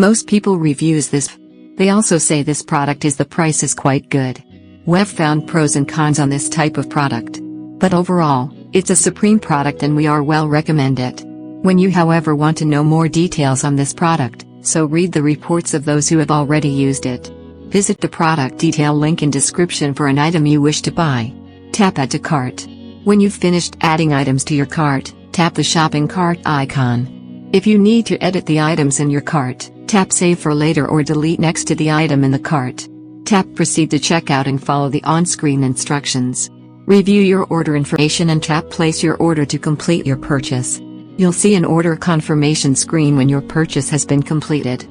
Most people reviews this. They also say this product is the price is quite good. We've found pros and cons on this type of product. But overall, it's a supreme product and we are well recommend it. When you however want to know more details on this product, so read the reports of those who have already used it. Visit the product detail link in description for an item you wish to buy. Tap Add to Cart. When you've finished adding items to your cart, tap the shopping cart icon. If you need to edit the items in your cart, tap Save for later or delete next to the item in the cart. Tap Proceed to checkout and follow the on-screen instructions. Review your order information and tap Place your order to complete your purchase. You'll see an order confirmation screen when your purchase has been completed.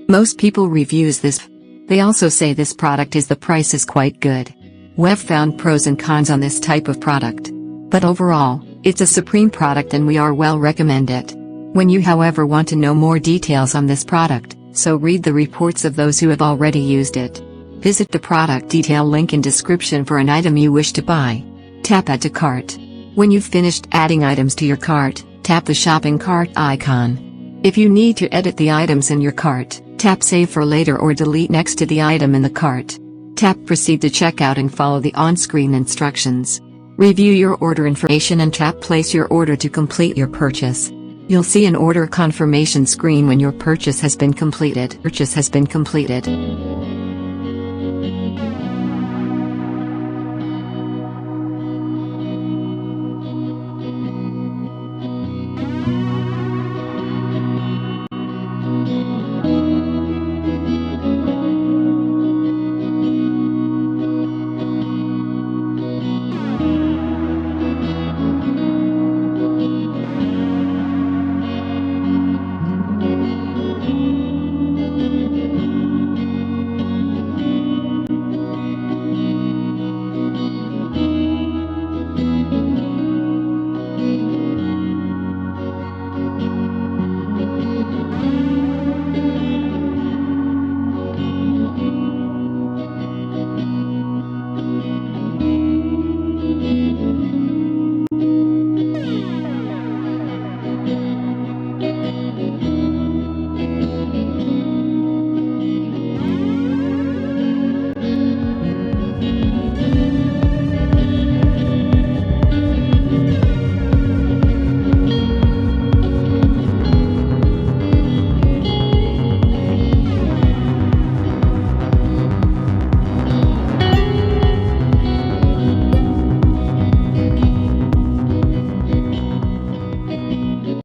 Most people reviews this. They also say this product is the price is quite good. We've found pros and cons on this type of product. But overall, it's a supreme product and we are well recommend it. When you however want to know more details on this product, so read the reports of those who have already used it. Visit the product detail link in description for an item you wish to buy. Tap Add to Cart. When you've finished adding items to your cart, tap the shopping cart icon. If you need to edit the items in your cart, tap Save for later or delete next to the item in the cart. Tap Proceed to checkout and follow the on-screen instructions. Review your order information and tap Place your order to complete your purchase. You'll see an order confirmation screen when your purchase has been completed.